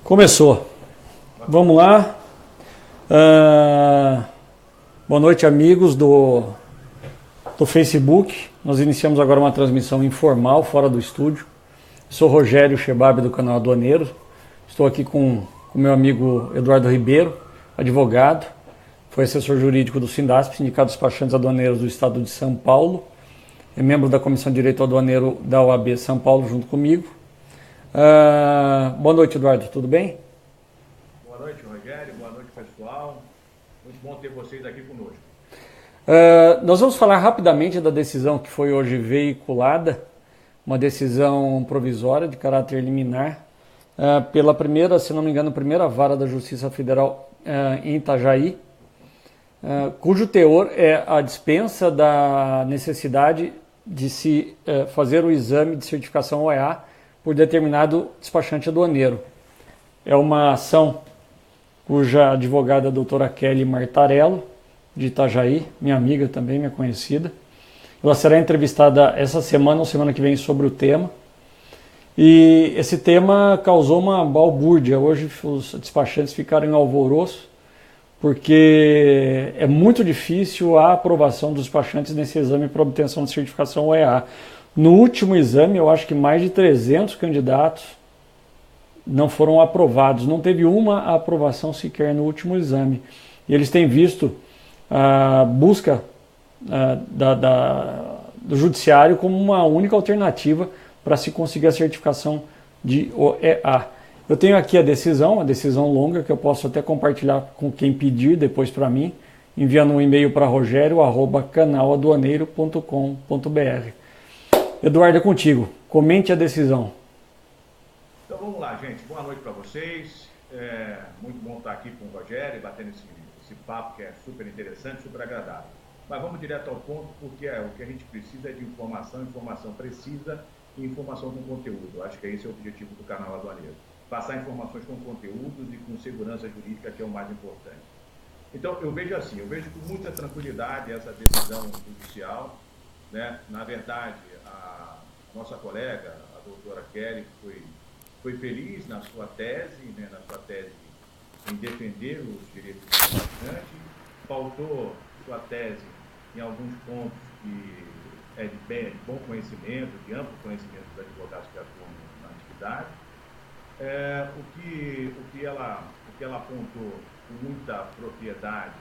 Começou. Vamos lá. Boa noite, amigos do Facebook. Nós iniciamos agora uma transmissão informal, fora do estúdio. Sou Rogério Chebab, do canal Aduaneiro. Estou aqui com o meu amigo Eduardo Ribeiro, advogado. Foi assessor jurídico do Sindasp, Sindicato dos Despachantes Aduaneiros do Estado de São Paulo. É membro da Comissão de Direito Aduaneiro da OAB São Paulo, junto comigo. Boa noite, Eduardo. Tudo bem? Boa noite, Rogério. Boa noite, pessoal. Muito bom ter vocês aqui conosco. Nós vamos falar rapidamente da decisão que foi hoje veiculada, uma decisão provisória de caráter liminar, pela primeira, se não me engano, primeira vara da Justiça Federal em Itajaí, cujo teor é a dispensa da necessidade de se fazer o exame de certificação OEA por determinado despachante aduaneiro. É uma ação cuja advogada, a doutora Kelly Martarello, de Itajaí, minha amiga também, minha conhecida. Ela será entrevistada essa semana ou semana que vem sobre o tema. E esse tema causou uma balbúrdia. Hoje os despachantes ficaram em alvoroço, porque é muito difícil a aprovação dos despachantes nesse exame para obtenção de certificação OEA. No último exame, eu acho que mais de 300 candidatos não foram aprovados. Não teve uma aprovação sequer no último exame. E eles têm visto a busca do judiciário como uma única alternativa para se conseguir a certificação de OEA. Eu tenho aqui a decisão, uma decisão longa que eu posso até compartilhar com quem pedir depois para mim, enviando um e-mail para rogério@canaladuaneiro.com.br. Eduardo, é contigo. Comente a decisão. Então vamos lá, gente. Boa noite para vocês. Muito bom estar aqui com o Rogério, batendo esse papo que é super interessante, super agradável. Mas vamos direto ao ponto, porque o que a gente precisa é de informação precisa e informação com conteúdo. Eu acho que esse é o objetivo do canal Aduaneiro. Passar informações com conteúdos e com segurança jurídica, que é o mais importante. Então, eu vejo com muita tranquilidade essa decisão judicial, né? Na verdade, a nossa colega, a doutora Kelly, foi feliz na sua tese, né? Em defender os direitos do despachante, pautou sua tese em alguns pontos que é de bom conhecimento, de amplo conhecimento dos advogados que atuam na atividade. O que ela apontou com muita propriedade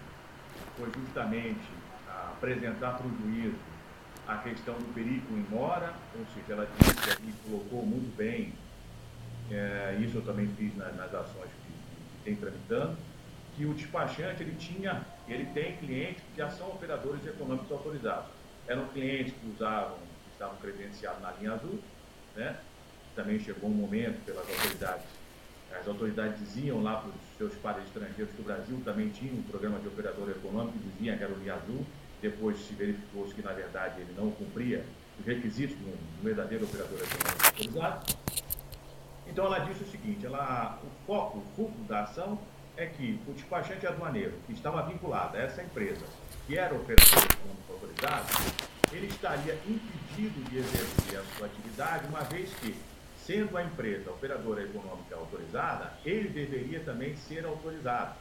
foi justamente apresentar para o juízo a questão do perigo in mora, ou seja, ela disse e colocou muito bem, isso eu também fiz nas ações que tem tramitando, que o despachante ele tem clientes que já são operadores econômicos autorizados. Eram clientes que estavam credenciados na linha azul, né? Também chegou um momento pelas autoridades, as autoridades diziam lá para os seus pares estrangeiros que o Brasil também tinha um programa de operador econômico, diziam que era o linha azul, depois se verificou-se que na verdade ele não cumpria os requisitos de um verdadeiro operador econômico autorizado. Então ela disse o seguinte, o fulcro da ação é que o despachante aduaneiro que estava vinculado a essa empresa, que era operador econômico autorizado, ele estaria impedido de exercer a sua atividade, uma vez que, sendo a empresa operadora econômica autorizada, ele deveria também ser autorizado.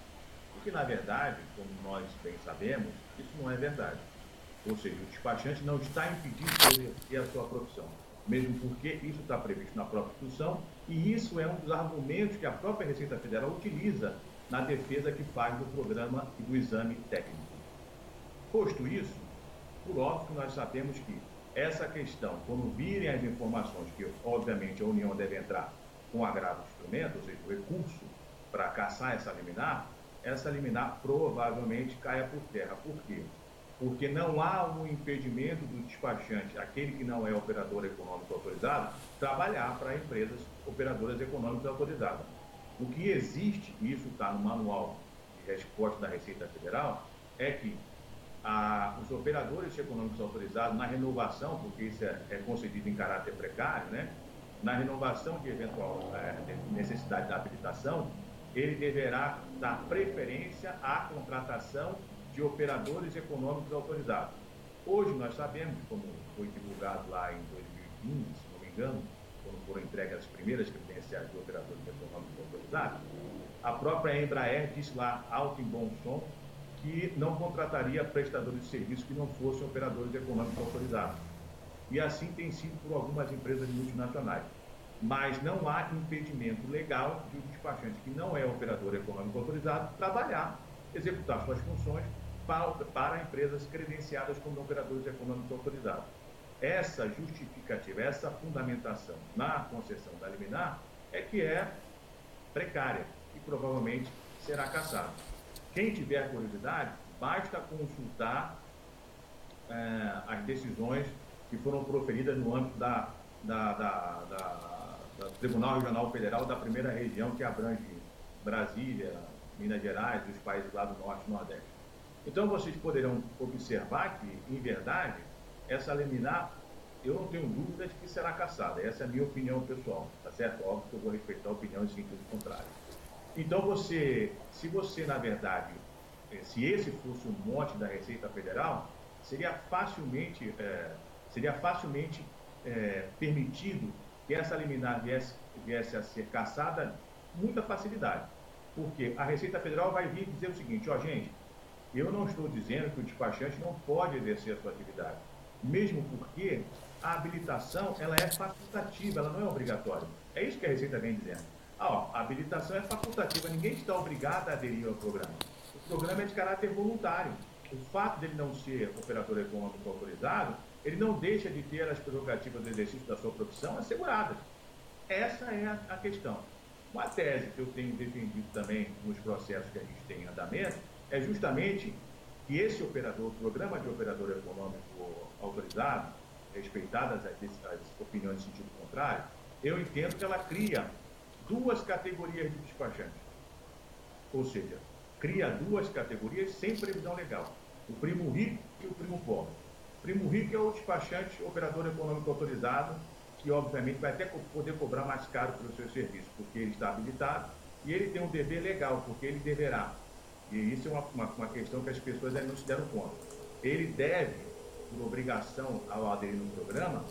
Porque, na verdade, como nós bem sabemos, isso não é verdade. Ou seja, o despachante não está impedido de exercer a sua profissão, mesmo porque isso está previsto na própria Constituição, e isso é um dos argumentos que a própria Receita Federal utiliza na defesa que faz do programa e do exame técnico. Posto isso, por óbvio que nós sabemos que essa questão, quando virem as informações, que obviamente a União deve entrar com agravo de instrumento, ou seja, o recurso para cassar essa liminar provavelmente caia por terra. Por quê? Porque não há um impedimento do despachante, aquele que não é operador econômico autorizado, trabalhar para empresas operadoras econômicas autorizadas. O que existe, e isso está no manual de resposta da Receita Federal, é que os operadores econômicos autorizados, na renovação, porque isso é concedido em caráter precário, né? Na renovação de eventual necessidade de habilitação, ele deverá dar preferência à contratação de operadores econômicos autorizados. Hoje nós sabemos, como foi divulgado lá em 2015, se não me engano, quando foram entregues as primeiras credenciais de operadores econômicos autorizados, a própria Embraer disse lá, alto e bom som, que não contrataria prestadores de serviço que não fossem operadores econômicos autorizados. E assim tem sido por algumas empresas multinacionais. Mas não há impedimento legal de um despachante que não é operador econômico autorizado trabalhar, executar suas funções para empresas credenciadas como operadores econômicos autorizados. Essa justificativa, essa fundamentação na concessão da liminar é que é precária e provavelmente será cassada. Quem tiver curiosidade, basta consultar as decisões que foram proferidas no âmbito do Tribunal Regional Federal da primeira região, que abrange Brasília, Minas Gerais e os países lá do Norte e Nordeste. Então, vocês poderão observar que, em verdade, essa liminar, eu não tenho dúvida de que será cassada. Essa é a minha opinião pessoal, tá certo? Óbvio que eu vou respeitar a opinião em sentido contrário. Então, se você, na verdade, se esse fosse um mote da Receita Federal, seria facilmente permitido que essa liminar viesse a ser cassada com muita facilidade. Porque a Receita Federal vai vir dizer o seguinte, gente, eu não estou dizendo que o despachante não pode exercer a sua atividade, mesmo porque a habilitação ela é facultativa, ela não é obrigatória. É isso que a Receita vem dizendo. A habilitação é facultativa, ninguém está obrigado a aderir ao programa. O programa é de caráter voluntário. O fato dele não ser operador econômico autorizado, ele não deixa de ter as prerrogativas do exercício da sua profissão asseguradas. Essa é a questão. Uma tese que eu tenho defendido também nos processos que a gente tem em andamento é justamente que esse operador, o programa de operador econômico autorizado, respeitadas as opiniões de sentido contrário, eu entendo que ela cria duas categorias de despachantes. Ou seja, cria duas categorias sem previsão legal. O primo rico e o primo pobre. O primo rico é o despachante operador econômico autorizado, que obviamente vai até poder cobrar mais caro pelo seu serviço, porque ele está habilitado e ele tem um dever legal, porque ele deverá. E isso é uma questão que as pessoas ainda não se deram conta. Ele deve, por obrigação ao aderir no programa,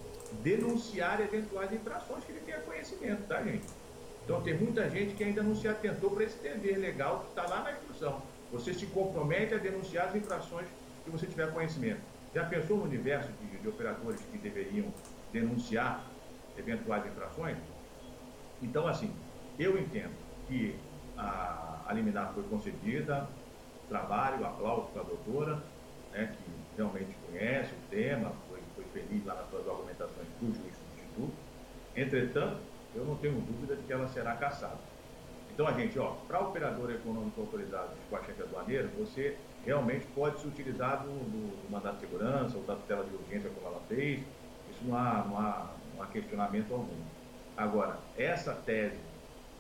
denunciar eventuais infrações que ele tenha conhecimento, tá, gente? Então, tem muita gente que ainda não se atentou para esse dever legal que está lá na instrução. Você se compromete a denunciar as infrações que você tiver conhecimento. Já pensou no universo de operadores que deveriam denunciar eventuais infrações? Então, assim, eu entendo que a liminar foi concedida, trabalho, aplauso para a doutora, né, que realmente conhece o tema, foi feliz lá nas suas argumentações do juiz substituto. Entretanto, eu não tenho dúvida de que ela será cassada. Então, para operador econômico autorizado de despachante aduaneiro, você realmente pode se utilizar do mandato de segurança ou da tutela de urgência, como ela fez. Isso não há questionamento algum. Agora, essa tese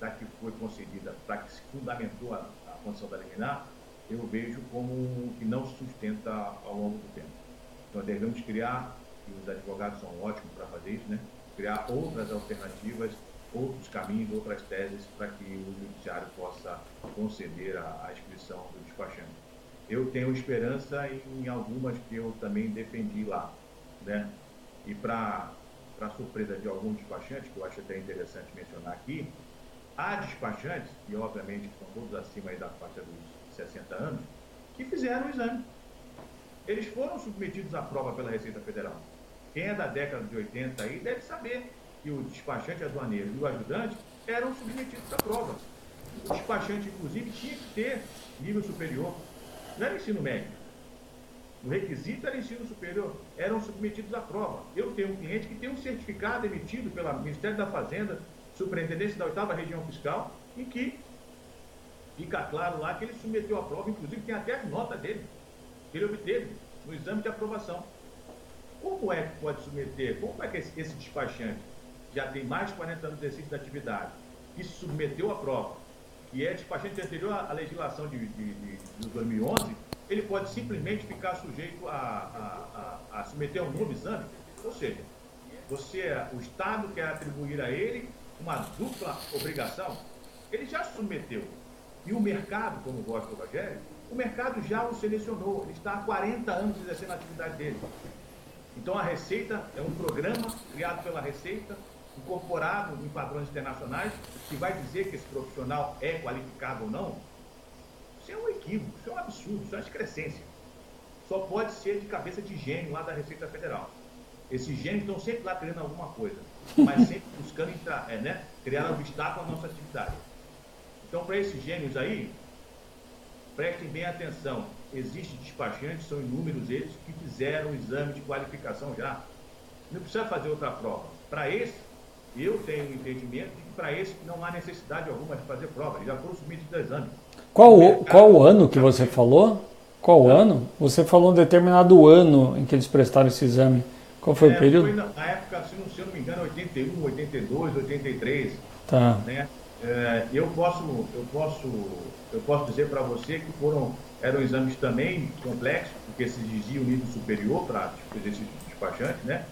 da que foi concedida, para que se fundamentou a condição da liminar, eu vejo como que não se sustenta ao longo do tempo. Nós devemos criar, e os advogados são ótimos para fazer isso, né? Criar outras alternativas, outros caminhos, outras teses para que o judiciário possa conceder a inscrição do despachante. Eu tenho esperança em algumas que eu também defendi lá, né? E para surpresa de alguns despachantes, que eu acho até interessante mencionar aqui, há despachantes, e obviamente estão todos acima aí da faixa dos 60 anos, que fizeram o exame. Eles foram submetidos à prova pela Receita Federal. Quem é da década de 80 aí deve saber que o despachante aduaneiro e o ajudante eram submetidos à prova. O despachante, inclusive, tinha que ter nível superior. Não era ensino médio. O requisito era ensino superior. Eram submetidos à prova. Eu tenho um cliente que tem um certificado emitido pelo Ministério da Fazenda, Superintendência da 8ª Região Fiscal, em que fica claro lá que ele submeteu à prova, inclusive tem até a nota dele, que ele obteve no exame de aprovação. Como é que pode submeter? Como é que esse despachante já tem mais de 40 anos de exercício da atividade, que se submeteu à prova, que é despachante anterior à legislação de 2011, ele pode simplesmente ficar sujeito a submeter a um novo exame? Ou seja, o Estado quer atribuir a ele uma dupla obrigação? Ele já submeteu. E o mercado, como gosta o Rogério, o mercado já o selecionou. Ele está há 40 anos exercendo a atividade dele. Então, a Receita é um programa criado pela Receita, incorporado em padrões internacionais, que vai dizer que esse profissional é qualificado ou não, isso é um equívoco, isso é um absurdo, isso é uma excrescência. Só pode ser de cabeça de gênio lá da Receita Federal. Esses gênios estão sempre lá querendo alguma coisa, mas sempre buscando criar obstáculo à nossa atividade. Então, para esses gênios aí, prestem bem atenção. Existem despachantes, são inúmeros eles, que fizeram o exame de qualificação já. Não precisa fazer outra prova. Para esse, eu tenho um entendimento de que para esse não há necessidade alguma de fazer prova. Eles já foram submetidos ao exame. Qual o ano que você falou? Qual ano? Você falou um determinado ano em que eles prestaram esse exame. Qual foi o período? Foi na época, se eu não me engano, 81, 82, 83. Tá. Né? Eu posso dizer para você que eram exames também complexos, porque se exigia um nível superior para esse despachante, né?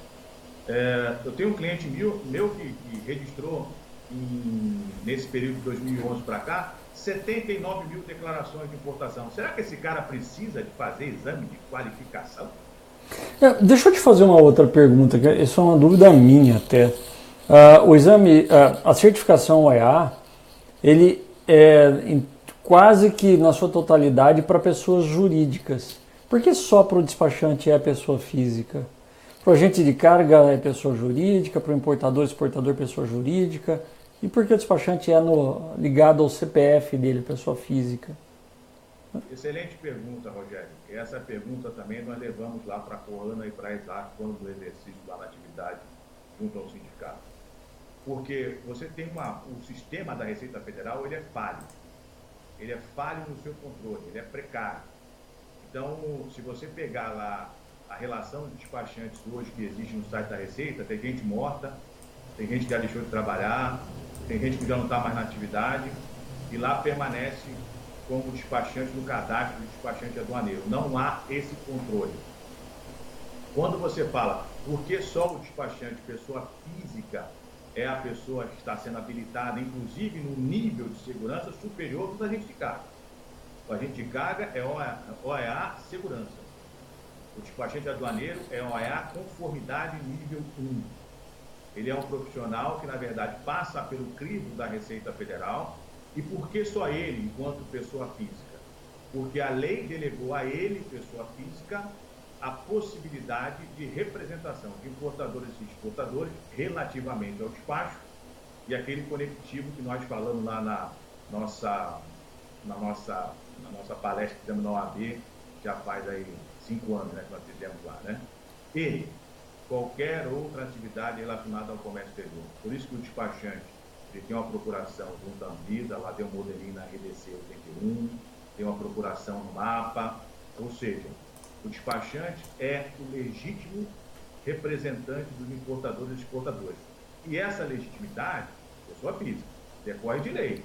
Eu tenho um cliente meu que registrou nesse período de 2011 para cá 79 mil declarações de importação. Será que esse cara precisa de fazer exame de qualificação? Deixa eu te fazer uma outra pergunta, que isso é uma dúvida minha até. O exame, a certificação OEA, ele é quase que na sua totalidade para pessoas jurídicas. Por que só para o despachante é pessoa física? Para o agente de carga é pessoa jurídica, para o importador, exportador pessoa jurídica. E por que o despachante é ligado ao CPF dele, pessoa física? Excelente pergunta, Rogério. Essa pergunta também nós levamos lá para a Coana e para a ESAC quando do exercício lá na atividade junto ao sindicato. Porque você tem o sistema da Receita Federal, ele é falho. Ele é falho no seu controle, ele é precário. Então, se você pegar lá a relação de despachantes hoje que existe no site da Receita, tem gente morta, tem gente que já deixou de trabalhar, tem gente que já não está mais na atividade, e lá permanece como despachante no cadastro de despachante aduaneiro. Não há esse controle. Quando você fala, por que só o despachante, pessoa física, é a pessoa que está sendo habilitada, inclusive no nível de segurança superior dos agentes de carga. O agente de carga é OEA segurança. O despachante aduaneiro é OEA conformidade nível 1. Ele é um profissional que, na verdade, passa pelo crivo da Receita Federal. E por que só ele, enquanto pessoa física? Porque a lei delegou a ele, pessoa física, a possibilidade de representação de importadores e exportadores relativamente ao despacho e aquele conectivo que nós falamos lá na nossa palestra que fizemos na OAB, já faz aí 5 anos, né, que nós fizemos lá, né? E qualquer outra atividade relacionada ao comércio exterior. Por isso que o despachante, ele tem uma procuração junto à Anvisa, lá tem um modelinho na RDC 81, tem uma procuração no MAPA, ou seja, o despachante é o legítimo representante dos importadores e exportadores. E essa legitimidade, pessoa física, decorre de lei.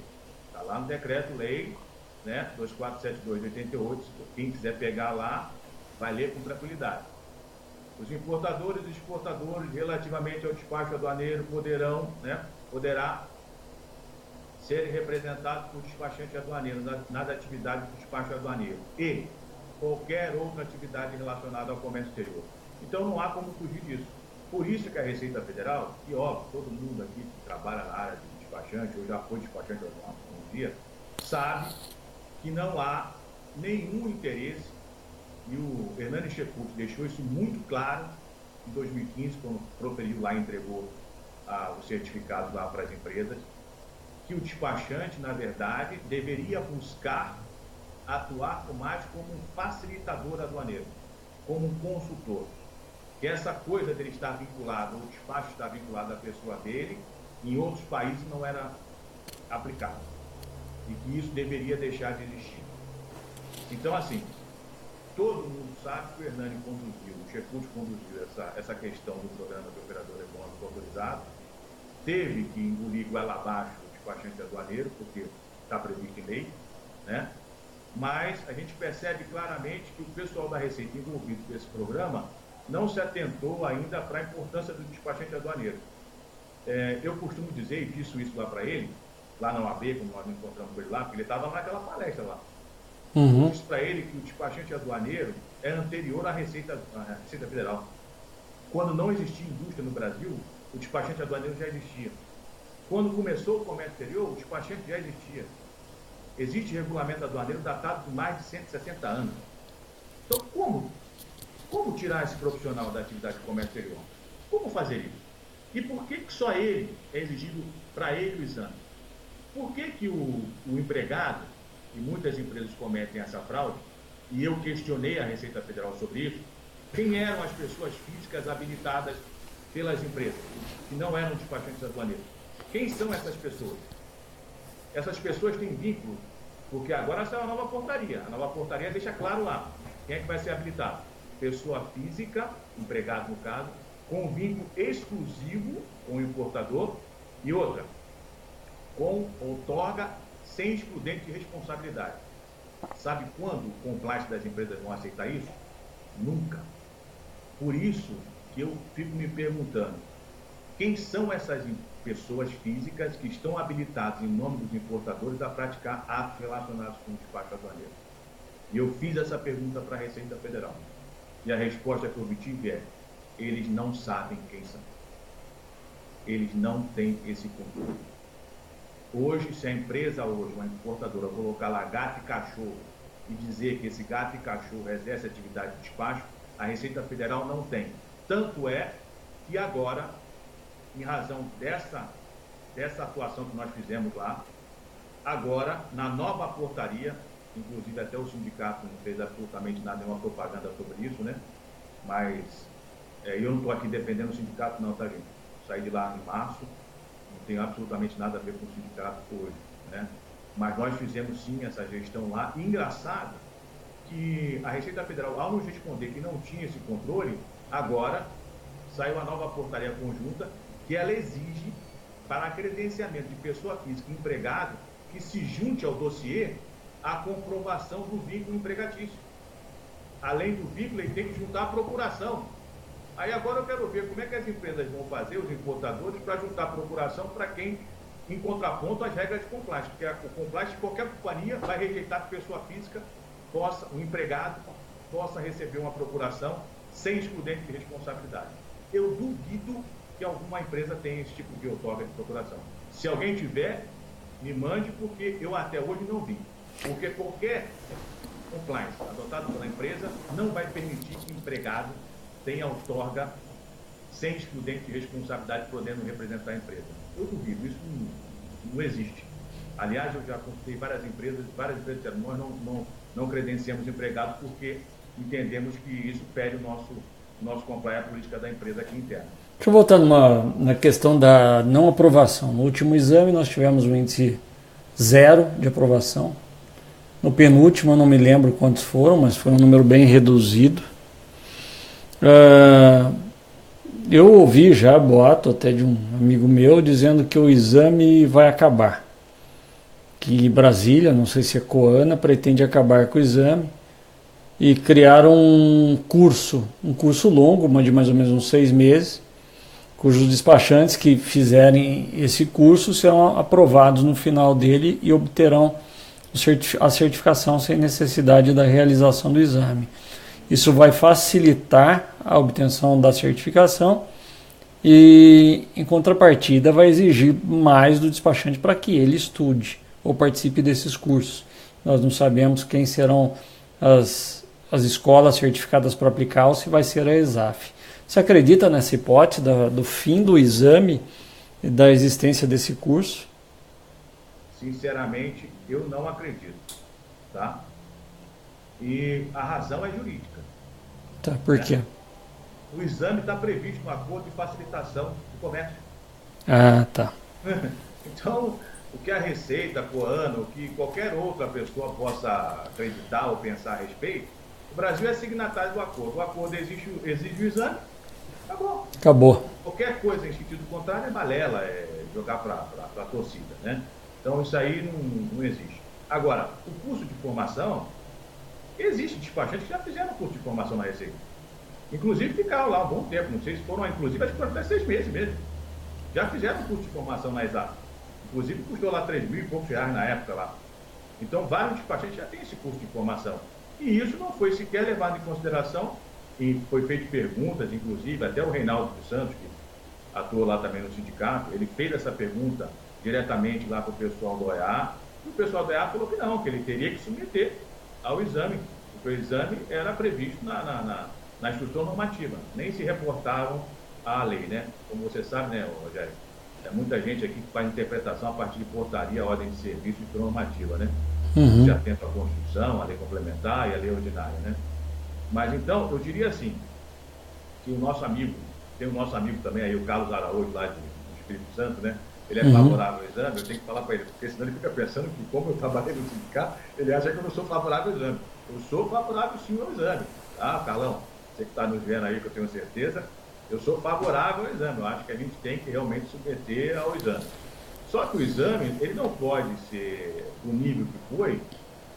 Está lá no decreto-lei, né, 2472 de 88, quem quiser pegar lá, vai ler com tranquilidade. Os importadores e exportadores, relativamente ao despacho aduaneiro, poderá serem representados por despachante aduaneiro nas atividades do despacho aduaneiro e qualquer outra atividade relacionada ao comércio exterior. Então não há como fugir disso. Por isso que a Receita Federal, e óbvio, todo mundo aqui que trabalha na área de despachante, ou já foi despachante um dia, sabe que não há nenhum interesse, e o Hernani Checuk deixou isso muito claro em 2015, quando proferiu lá e entregou o certificado lá para as empresas, que o despachante, na verdade, deveria buscar atuar mais como um facilitador aduaneiro, como um consultor. Que essa coisa dele estar vinculado, o despacho estar vinculado à pessoa dele, em outros países não era aplicado. E que isso deveria deixar de existir. Então, assim, todo mundo sabe que o Hernani conduziu, o Checuk conduziu essa questão do programa de operador econômico autorizado, teve que engolir goela abaixo o despachante aduaneiro, porque está previsto em lei, né? Mas a gente percebe claramente que o pessoal da Receita envolvido com esse programa não se atentou ainda para a importância do despachante aduaneiro. Eu costumo dizer, e disse isso lá para ele, lá na OAB, quando nós nos encontramos com ele lá, porque ele estava naquela palestra lá. Eu disse para ele que o despachante aduaneiro é anterior à Receita Federal. Quando não existia indústria no Brasil, o despachante aduaneiro já existia. Quando começou o comércio exterior, o despachante já existia. Existe regulamento aduaneiro datado de mais de 160 anos. Então, como tirar esse profissional da atividade de comércio exterior? Como fazer isso? E por que só ele é exigido para ele o exame? Por que o empregado, e muitas empresas cometem essa fraude, e eu questionei a Receita Federal sobre isso, quem eram as pessoas físicas habilitadas pelas empresas, que não eram despachantes aduaneiros? Quem são essas pessoas? Essas pessoas têm vínculo, porque agora saiu a nova portaria. A nova portaria deixa claro lá quem é que vai ser habilitado. Pessoa física, empregado no caso, com vínculo exclusivo com o importador, e outra, com outorga sem excludente de responsabilidade. Sabe quando o compliance das empresas vão aceitar isso? Nunca. Por isso que eu fico me perguntando, quem são essas pessoas físicas que estão habilitadas em nome dos importadores a praticar atos relacionados com o despacho aduaneiro? E eu fiz essa pergunta para a Receita Federal. E a resposta que eu obtive é: eles não sabem quem são. Eles não têm esse controle. Hoje, se a empresa uma importadora, colocar lá gato e cachorro e dizer que esse gato e cachorro exerce atividade de despacho, a Receita Federal não tem. Tanto é que agora, em razão dessa atuação que nós fizemos lá, agora, na nova portaria, inclusive até o sindicato não fez absolutamente nada, nenhuma propaganda sobre isso, né? Mas eu não estou aqui defendendo o sindicato não, tá, gente? Saí de lá em março, não tem absolutamente nada a ver com o sindicato hoje, né? Mas nós fizemos sim essa gestão lá. E engraçado que a Receita Federal, ao nos responder que não tinha esse controle, agora saiu a nova portaria conjunta que ela exige, para credenciamento de pessoa física e empregado, que se junte ao dossiê a comprovação do vínculo empregatício. Além do vínculo, ele tem que juntar a procuração. Aí agora eu quero ver como é que as empresas vão fazer, os importadores, para juntar a procuração para quem, em contraponto às regras de compliance, porque o compliance de qualquer companhia vai rejeitar que pessoa física o empregado possa receber uma procuração sem excludente de responsabilidade. Eu duvido que alguma empresa tenha esse tipo de outorga de procuração. Se alguém tiver, me mande, porque eu até hoje não vi. Porque qualquer compliance adotado pela empresa não vai permitir que o empregado tenha outorga sem excludente de responsabilidade podendo representar a empresa. Eu duvido, isso não existe. Aliás, eu já consultei várias empresas disseram, nós não credenciamos empregado porque entendemos que isso fere o nosso compliance, a política da empresa aqui interna. Deixa eu voltar na questão da não aprovação. No último exame nós tivemos um índice 0 de aprovação. No penúltimo eu não me lembro quantos foram, mas foi um número bem reduzido. Eu ouvi já boato até de um amigo meu dizendo que o exame vai acabar. Que Brasília, não sei se é Coana, pretende acabar com o exame e criaram um curso longo, de mais ou menos uns 6 meses, cujos despachantes que fizerem esse curso serão aprovados no final dele e obterão a certificação sem necessidade da realização do exame. Isso vai facilitar a obtenção da certificação e, em contrapartida, vai exigir mais do despachante para que ele estude ou participe desses cursos. Nós não sabemos quem serão as escolas certificadas para aplicar ou se vai ser a ESAF. Você acredita nessa hipótese do fim do exame e da existência desse curso? Sinceramente, eu não acredito, tá? E a razão é jurídica. Tá, por quê? O exame está previsto no acordo de facilitação do comércio. Ah, tá. Então, o que a Receita, a Coana, o que qualquer outra pessoa possa acreditar ou pensar a respeito, o Brasil é signatário do acordo. O acordo exige o exame, acabou. Acabou. Qualquer coisa em sentido contrário é balela, é jogar para a torcida, né? Então, isso aí não existe. Agora, o curso de formação, existe despachantes que já fizeram curso de formação na Receita. Inclusive, ficaram lá um bom tempo, não sei se foram, inclusive, acho que foram até 6 meses mesmo. Já fizeram curso de formação na ESAF. Inclusive, custou lá 3 mil e poucos reais na época lá. Então, vários despachantes já têm esse curso de formação. E isso não foi sequer levado em consideração, e foi feito perguntas, inclusive, até o Reinaldo dos Santos, atua lá também no sindicato, ele fez essa pergunta diretamente lá para o pessoal do OEA, e o pessoal do OEA falou que não, que ele teria que submeter ao exame, porque o exame era previsto na instrução normativa, nem se reportavam à lei, né? Como você sabe, né, Rogério? É muita gente aqui que faz interpretação a partir de portaria, ordem de serviço e normativa, né? Se atenta à Constituição, à lei complementar e à lei ordinária, né? Mas então, eu diria assim, que o nosso amigo, tem o nosso amigo também aí, o Carlos Araújo, lá do Espírito Santo, né? Ele é favorável ao exame, eu tenho que falar para ele, porque senão ele fica pensando que, como eu trabalhei no sindicato, ele acha que eu não sou favorável ao exame. Eu sou favorável sim ao exame, tá, Carlão? Você que está nos vendo aí, que eu tenho certeza, eu sou favorável ao exame. Eu acho que a gente tem que realmente submeter ao exame. Só que o exame, ele não pode ser do nível que foi,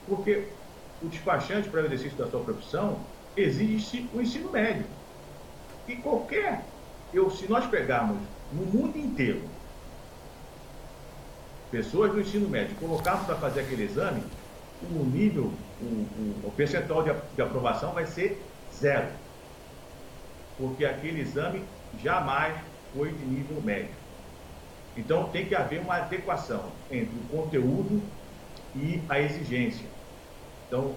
porque o despachante para o exercício da sua profissão exige o ensino médio. E se nós pegarmos no mundo inteiro pessoas do ensino médio, colocarmos para fazer aquele exame, o nível, o percentual de aprovação vai ser 0. Porque aquele exame jamais foi de nível médio. Então tem que haver uma adequação entre o conteúdo e a exigência. Então,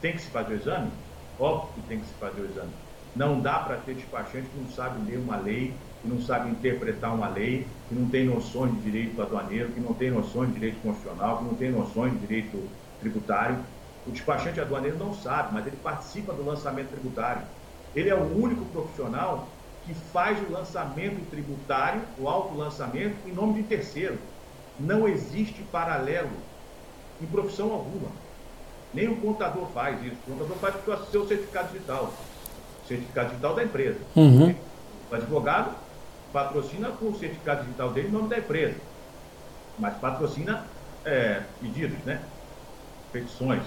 tem que se fazer o exame? Óbvio que tem que se fazer o exame. Não dá para ter despachante que não sabe ler uma lei, que não sabe interpretar uma lei, que não tem noções de direito aduaneiro, que não tem noções de direito constitucional, que não tem noções de direito tributário. O despachante aduaneiro não sabe, mas ele participa do lançamento tributário. Ele é o único profissional que faz o lançamento tributário, o autolançamento, em nome de terceiro. Não existe paralelo em profissão alguma. Nem o contador faz isso. O contador faz o seu certificado digital. O certificado digital da empresa. O advogado patrocina com o certificado digital dele em nome da empresa. Mas patrocina pedidos, né? Petições.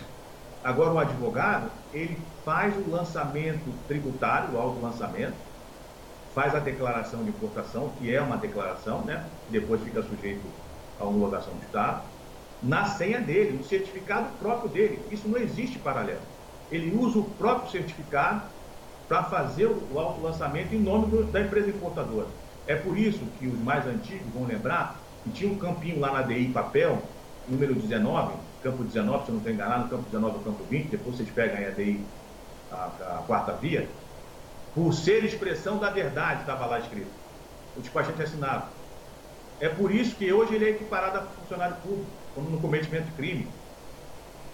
Agora, o advogado, ele faz o lançamento tributário, o autolançamento, faz a declaração de importação, que é uma declaração, né? Depois fica sujeito à homologação do Estado, na senha dele, no certificado próprio dele. Isso não existe paralelo. Ele usa o próprio certificado para fazer o autolançamento em nome da empresa importadora. É por isso que os mais antigos vão lembrar que tinha um campinho lá na DI papel, número 19, campo 19, se eu não estou enganado, campo 19 ou campo 20, depois vocês pegam aí a DI, a quarta via, por ser expressão da verdade, estava lá escrito. O despachante assinava. É por isso que hoje ele é equiparado a funcionário público, como no cometimento de crime.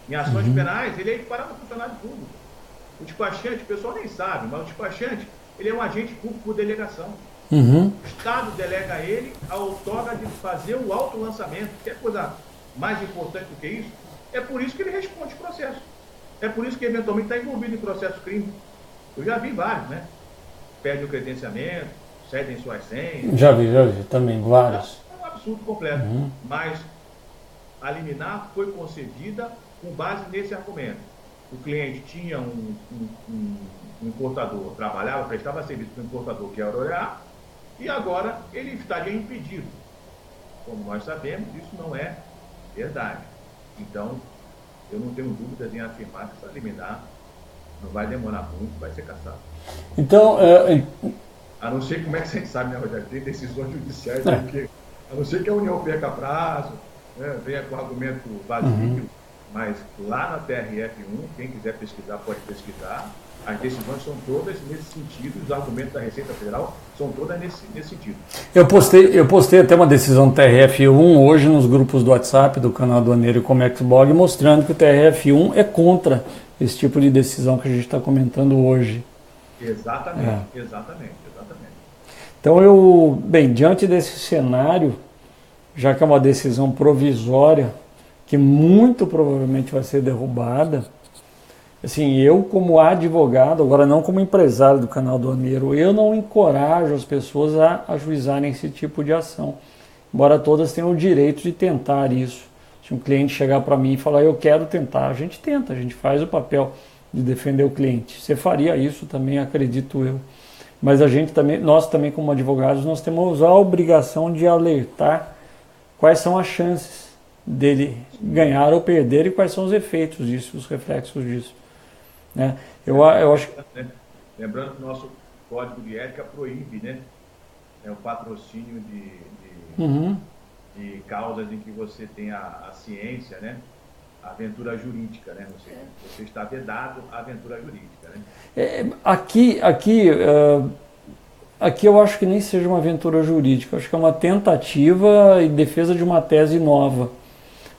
Em ações penais, ele é equiparado a funcionário público. O despachante, o pessoal nem sabe, mas o despachante, ele é um agente público por delegação. O Estado delega a ele a outorga de fazer o autolançamento. Que é coisa mais importante do que isso? É por isso que ele responde processo. É por isso que eventualmente está envolvido em processo crime. Eu já vi vários, né? Perde o credenciamento, cedem suas senhas. Já vi também, vários. É um absurdo completo. Mas a liminar foi concedida com base nesse argumento. O cliente tinha um importador, trabalhava, prestava serviço para o importador, que era o OEA, e agora ele estaria impedido. Como nós sabemos, isso não é verdade. Então, eu não tenho dúvidas em afirmar que essa liminar não vai demorar muito, vai ser cassado. Então, a não ser, como é que a gente sabe, né, Rogério? Tem decisões judiciais aí que, a não ser que a União perca prazo, né, venha com argumento vazio, mas lá na TRF1, quem quiser pesquisar, pode pesquisar. As decisões são todas nesse sentido, os argumentos da Receita Federal são todos nesse sentido. Eu postei até uma decisão do TRF1 hoje nos grupos do WhatsApp do canal Aduaneiro e Comexblog, mostrando que o TRF1 é contra esse tipo de decisão que a gente está comentando hoje. Exatamente. Então diante desse cenário, já que é uma decisão provisória, que muito provavelmente vai ser derrubada, assim, eu como advogado, agora não como empresário do canal Aduaneiro, eu não encorajo as pessoas a ajuizarem esse tipo de ação, embora todas tenham o direito de tentar isso. Se um cliente chegar para mim e falar, eu quero tentar, a gente tenta, a gente faz o papel de defender o cliente. Você faria isso também, acredito eu. Mas nós também como advogados, nós temos a obrigação de alertar quais são as chances dele ganhar ou perder e quais são os efeitos disso, os reflexos disso. Né? Eu acho... Lembrando que o nosso código de ética proíbe, né, o patrocínio Uhum. de causas em que você tem a ciência, né? A aventura jurídica, né? Ou seja, você está vedado à aventura jurídica, né? Aqui eu acho que nem seja uma aventura jurídica, eu acho que é uma tentativa e defesa de uma tese nova.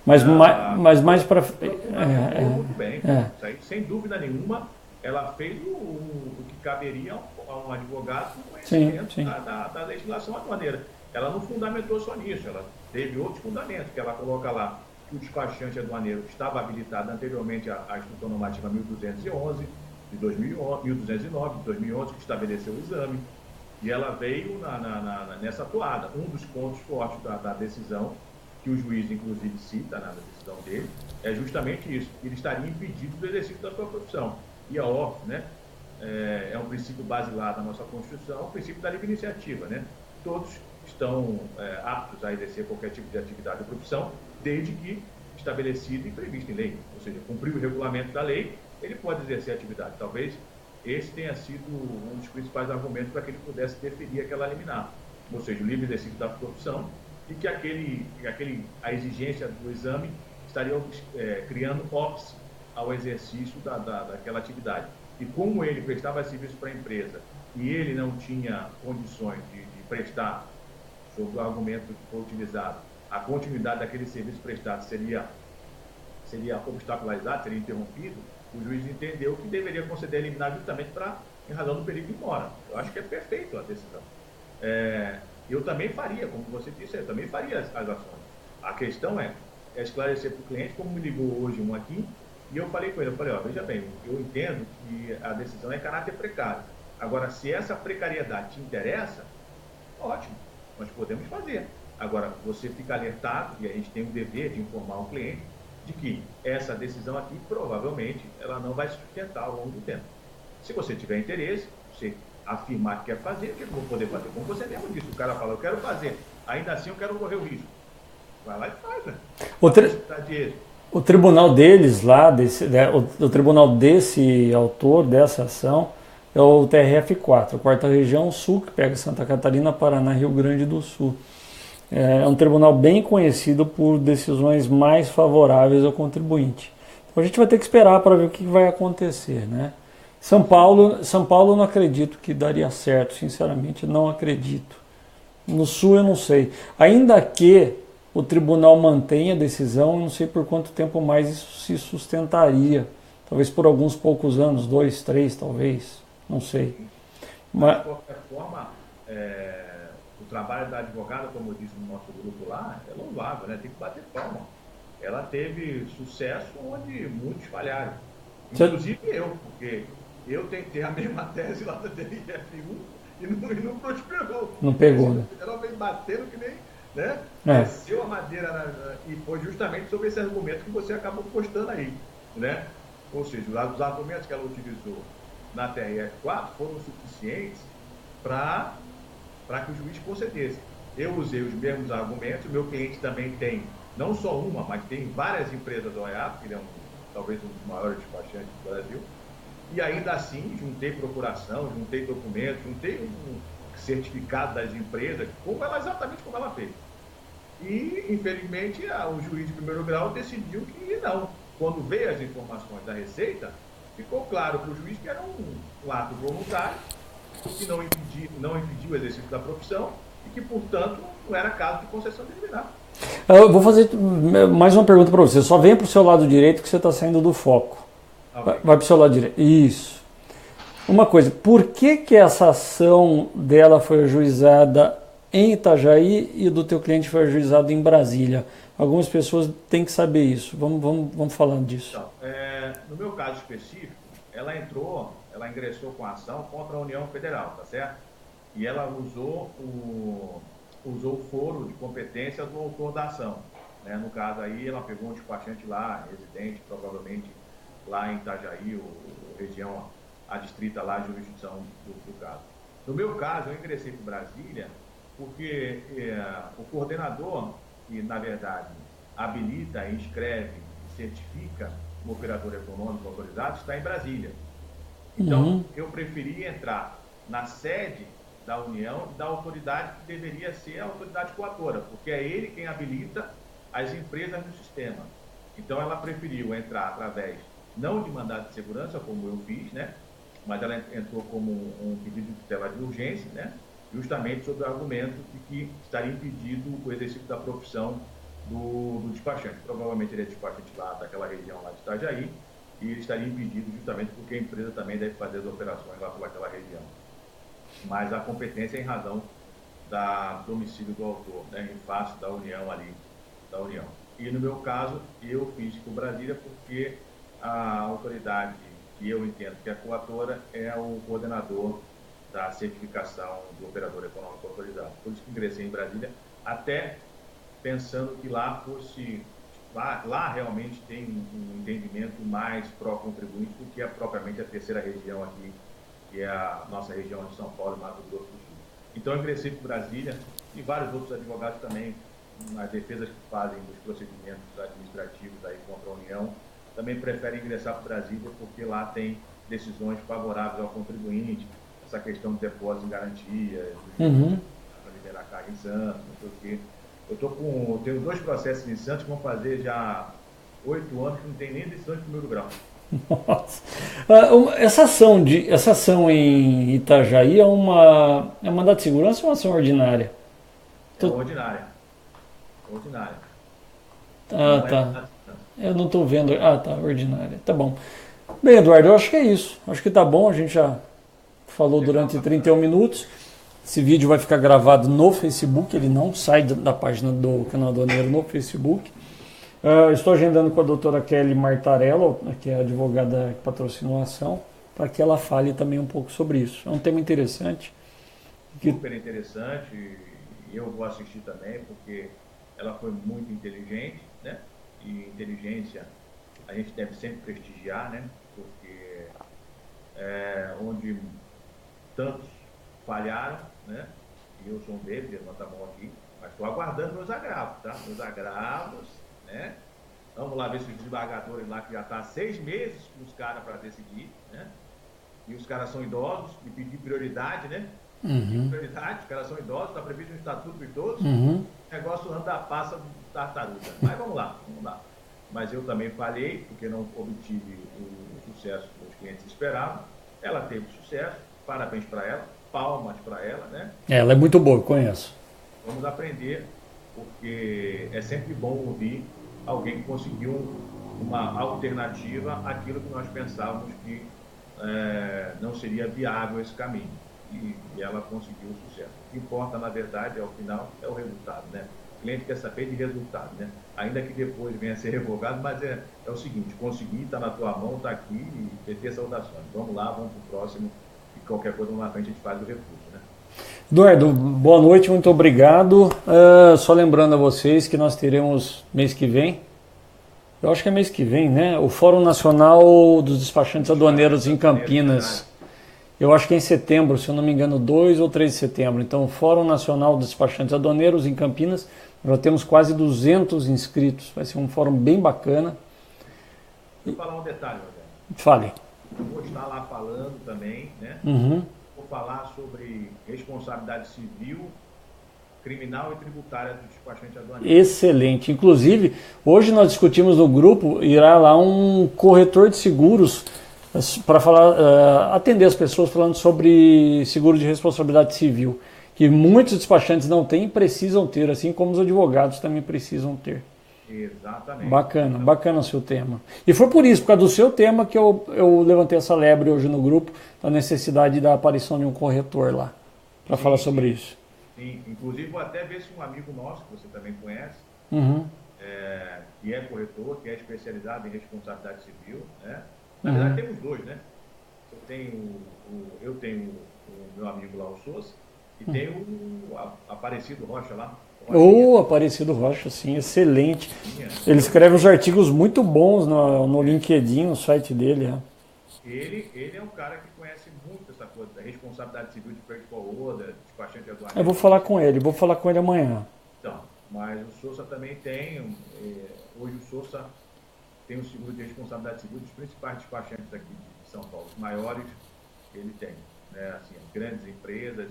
Mas, Não, mas mais para. atuou muito bem. É, Isso aí, sem dúvida nenhuma, ela fez o que caberia a um advogado com sim, conhecimento sim. da legislação aduaneira. Ela não fundamentou só nisso, ela teve outros fundamentos, que ela coloca lá que o despachante aduaneiro estava habilitado anteriormente à Instrução Normativa 1211 de 2011, 1209 de 2011, que estabeleceu o exame, e ela veio nessa toada. Um dos pontos fortes da decisão, que o juiz, inclusive, cita na decisão dele, é justamente isso. Ele estaria impedido do exercício da sua profissão. E é óbvio, né? É um princípio basilar da nossa Constituição, o princípio da livre iniciativa, né? Todos estão aptos a exercer qualquer tipo de atividade ou profissão, desde que estabelecido e previsto em lei. Ou seja, cumprir o regulamento da lei, ele pode exercer a atividade. Talvez esse tenha sido um dos principais argumentos para que ele pudesse deferir aquela liminar. Ou seja, o livre exercício da profissão e que a exigência do exame estaria criando óbice ao exercício daquela atividade. E como ele prestava serviço para a empresa e ele não tinha condições de prestar, sob o argumento que foi utilizado, a continuidade daquele serviço prestado seria obstacularizado, seria interrompido, o juiz entendeu que deveria conceder a liminar justamente em razão do perigo de mora. Eu acho que é perfeito a decisão. Eu também faria, como você disse, eu também faria as ações. A questão é esclarecer para o cliente, como me ligou hoje um aqui, e eu falei com ele, veja bem, eu entendo que a decisão é caráter precário. Agora, se essa precariedade te interessa, ótimo, nós podemos fazer. Agora, você fica alertado, e a gente tem o dever de informar o cliente, de que essa decisão aqui, provavelmente, ela não vai se sustentar ao longo do tempo. Se você tiver interesse, você afirmar que quer fazer, o que eu vou poder fazer? Como você mesmo disse, o cara fala, eu quero fazer, ainda assim eu quero correr o risco. Vai lá e faz, né? O tribunal deles lá, o tribunal desse autor, dessa ação, é o TRF4, a quarta região sul, que pega Santa Catarina, Paraná, Rio Grande do Sul. É um tribunal bem conhecido por decisões mais favoráveis ao contribuinte. Então a gente vai ter que esperar para ver o que vai acontecer, né? São Paulo eu não acredito que daria certo, sinceramente, não acredito. No Sul eu não sei. Ainda que o tribunal mantenha a decisão, eu não sei por quanto tempo mais isso se sustentaria. Talvez por alguns poucos anos, 2, 3 talvez, não sei. Mas, de qualquer forma, o trabalho da advogada, como eu disse no nosso grupo lá, é louvável, né? Tem que bater palma. Ela teve sucesso onde muitos falharam. Inclusive eu, porque eu tentei a mesma tese lá da TRF1 e não prosperou. Não pegou, né? Ela veio batendo que nem, né? Desceu a madeira e foi justamente sobre esse argumento que você acabou postando aí, né? Ou seja, os argumentos que ela utilizou na TRF4 foram suficientes para que o juiz concedesse. Eu usei os mesmos argumentos, o meu cliente também tem, não só uma, mas tem várias empresas OEA, que ele é talvez um dos maiores despachantes do Brasil, e ainda assim juntei procuração, juntei documentos, juntei um certificado das empresas, exatamente como ela fez. E, infelizmente, o juiz de primeiro grau decidiu que não. Quando veio as informações da Receita, ficou claro para o juiz que era um ato voluntário, que não impediu o exercício da profissão e que, portanto, não era caso de concessão de liminar. Eu vou fazer mais uma pergunta para você. Só venha para o seu lado direito que você está saindo do foco. Okay. Vai para o seu lado direito. Isso. Uma coisa, por que essa ação dela foi ajuizada em Itajaí e do teu cliente foi ajuizado em Brasília? Algumas pessoas têm que saber isso. Vamos falando disso. Então, no meu caso específico, ela ingressou com a ação contra a União Federal, tá certo? E ela usou o foro de competência do autor da ação. Né? No caso aí, ela pegou um despachante lá, residente, provavelmente lá em Itajaí, ou região adstrita lá, a jurisdição do caso. No meu caso, eu ingressei para Brasília porque o coordenador, que na verdade habilita, inscreve, certifica o operador econômico autorizado, está em Brasília. Então, eu preferi entrar na sede da União e da autoridade que deveria ser a autoridade coatora, porque é ele quem habilita as empresas no sistema. Então, ela preferiu entrar através, não de mandado de segurança, como eu fiz, né? Mas ela entrou como um pedido de tutela de urgência, né? Justamente sob o argumento de que estaria impedido o exercício da profissão do despachante. Provavelmente ele é despachante lá daquela região lá de Itajaí, e ele estaria impedido justamente porque a empresa também deve fazer as operações lá por aquela região. Mas a competência é em razão da domicílio do autor, né, em face da União ali, da União. E no meu caso, eu fiz por Brasília porque a autoridade que eu entendo que é coatora é o coordenador da certificação do operador econômico autorizado. Por isso que ingressei em Brasília, até pensando que lá fosse... Lá realmente tem um entendimento mais pró-contribuinte do que propriamente a terceira região aqui, que é a nossa região de São Paulo e Mato Grosso do Sul. Então, eu ingressei para Brasília e vários outros advogados também, nas defesas que fazem dos procedimentos administrativos aí contra a União, também preferem ingressar para Brasília porque lá tem decisões favoráveis ao contribuinte, essa questão de depósito em garantia, para liberar carga em Santos, não sei o quê. Eu tenho 2 processos em Santos que vão fazer já 8 anos que não tem nem decisão de primeiro grau. Nossa. Essa ação em Itajaí é mandato de segurança ou uma ação ordinária? É ordinária. Ordinária. Ah, Não é tá. nada. Eu não estou vendo. Ah, tá, ordinária. Tá bom. Bem, Eduardo, eu acho que é isso. Acho que tá bom. A gente já falou Legal, durante bacana. 31 minutos. Esse vídeo vai ficar gravado no Facebook. Ele não sai da página do Canal Aduaneiro no Facebook. Estou agendando com a doutora Kelly Martarello, que é a advogada que patrocinou a ação, para que ela fale também um pouco sobre isso. É um tema interessante. Super interessante, e eu vou assistir também, porque ela foi muito inteligente, né? E inteligência a gente deve sempre prestigiar, né? Porque onde tantos falharam, né? E eu sou um deles, levanta a mão aqui, mas estou aguardando meus agravos, tá? Meus agravos, né? Vamos lá ver se os desembargadores lá, que já está há 6 meses com os caras para decidir, né? E os caras são idosos, e pedir prioridade, né? Pedir prioridade, os caras são idosos, está previsto no Estatuto de Idosos, o negócio anda a passa de tartaruga. Mas vamos lá, vamos lá. Mas eu também falhei, porque não obtive o sucesso que os clientes esperavam. Ela teve sucesso, parabéns para ela, palmas para ela, né? Ela é muito boa, eu conheço. Vamos aprender, porque é sempre bom ouvir alguém que conseguiu uma alternativa àquilo que nós pensávamos que não seria viável esse caminho. E ela conseguiu o sucesso. O que importa, na verdade, ao final, é o resultado, né? O cliente quer saber de resultado, né? Ainda que depois venha a ser revogado, mas é o seguinte, conseguir, está na tua mão, está aqui, e PT saudações. Vamos lá, vamos para o próximo, e qualquer coisa lá na frente a gente faz o recurso, né? Eduardo, boa noite, muito obrigado. Só lembrando a vocês que nós teremos mês que vem, eu acho que é mês que vem, né? O Fórum Nacional dos Despachantes Aduaneiros em Campinas. Eu acho que é em setembro, se eu não me engano, 2 ou 3 de setembro. Então, o Fórum Nacional dos Despachantes Aduaneiros em Campinas, já temos quase 200 inscritos. Vai ser um fórum bem bacana. Deixa eu falar um detalhe, Rogério. Fale. Eu vou estar lá falando também, né? Vou falar sobre responsabilidade civil, criminal e tributária do despachante aduaneiro. Excelente. Inclusive, hoje nós discutimos no grupo, irá lá um corretor de seguros para falar, atender as pessoas falando sobre seguro de responsabilidade civil, que muitos despachantes não têm e precisam ter, assim como os advogados também precisam ter. Exatamente. Bacana, bacana o seu tema. E foi por isso, por causa do seu tema, que eu levantei essa lebre hoje no grupo, da necessidade da aparição de um corretor lá, para falar sobre isso. Sim, inclusive vou até ver se um amigo nosso, que você também conhece, que é corretor, que é especializado em responsabilidade civil, né? Na verdade temos 2, né? Eu tenho o meu amigo lá, o Souza, e tenho o Aparecido Rocha lá. O Aparecido Rocha, sim, excelente. Ele escreve uns artigos muito bons no LinkedIn, no site dele. Né? Ele é um cara que conhece muito essa coisa da responsabilidade civil de freight forwarder, despachante aduaneiro. Eu vou falar com ele amanhã. Então, mas o Souza também tem, hoje o Souza tem um seguro de responsabilidade civil dos principais despachantes aqui de São Paulo, os maiores ele tem, né? Assim, grandes empresas,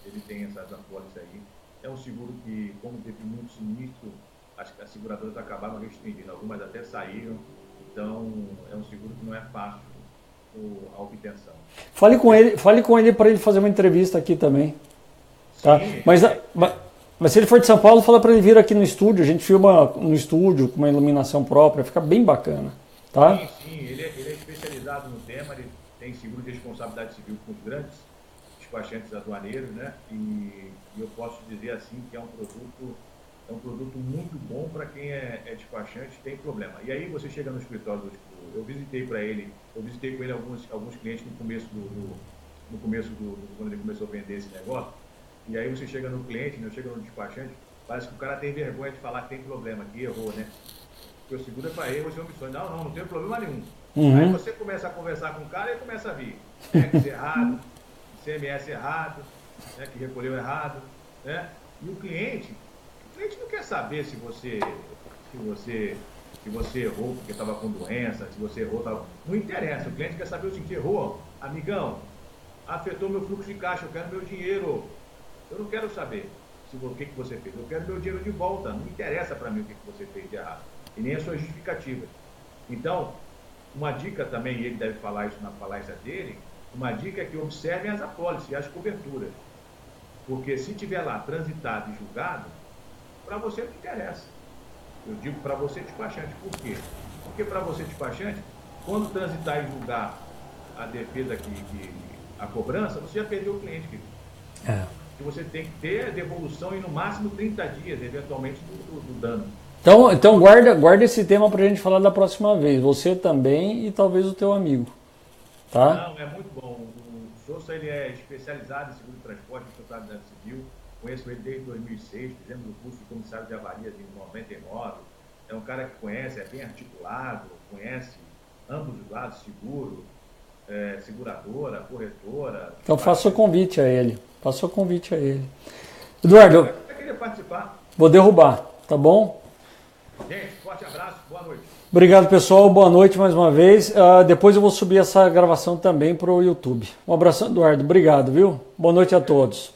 ele tem essas apólices aí. É um seguro que, como teve muito sinistro, as seguradoras acabaram restringindo, algumas até saíram, então é um seguro que não é fácil a obtenção. Fale com ele para ele fazer uma entrevista aqui também. Tá? Sim, Mas se ele for de São Paulo, fala para ele vir aqui no estúdio. A gente filma no estúdio com uma iluminação própria, fica bem bacana. Tá? Sim, ele é especializado no tema, ele tem seguro de responsabilidade civil com os grandes despachantes aduaneiros, né? E eu posso dizer assim que é um produto muito bom para quem é despachante tem problema. E aí você chega no escritório eu visitei com ele alguns clientes no começo quando ele começou a vender esse negócio. E aí você chega no cliente, né, chega no despachante, parece que o cara tem vergonha de falar que tem problema, que errou, né? Porque o seguro é para erros e omissões. Não tem problema nenhum. Aí você começa a conversar com o cara e começa a vir X errado, CMS errado, né, que recolheu errado, né? E o cliente não quer saber se você errou porque estava com doença, se você errou, não interessa. O cliente quer saber o seguinte: errou, amigão, afetou meu fluxo de caixa, eu quero meu dinheiro. Eu não quero saber o que você fez, eu quero meu dinheiro de volta. Não interessa para mim o que você fez de errado, e nem a sua justificativa. Então, uma dica também, e ele deve falar isso na palestra dele, uma dica é que observem as apólices e as coberturas. Porque se tiver lá transitado e julgado, para você não interessa. Eu digo para você despachante. Por quê? Porque para você despachante, quando transitar e julgar a defesa, a cobrança, você já perdeu o cliente, querido. E você tem que ter a devolução em no máximo 30 dias, eventualmente, do dano. Então guarda esse tema para a gente falar da próxima vez. Você também e talvez o teu amigo. Tá? Não, é muito bom. O Souza, ele é especializado em seguro de transporte e responsabilidade civil. Conheço ele desde 2006, fizemos o curso de comissário de avarias em 99. É um cara que conhece, é bem articulado, conhece ambos os lados, seguro, seguradora, corretora. Então faça o convite a ele. Eduardo, eu queria participar. Vou derrubar, tá bom? Gente, forte abraço, boa noite. Obrigado, pessoal. Boa noite mais uma vez. Depois eu vou subir essa gravação também para o YouTube. Um abraço, Eduardo. Obrigado, viu? Boa noite a todos.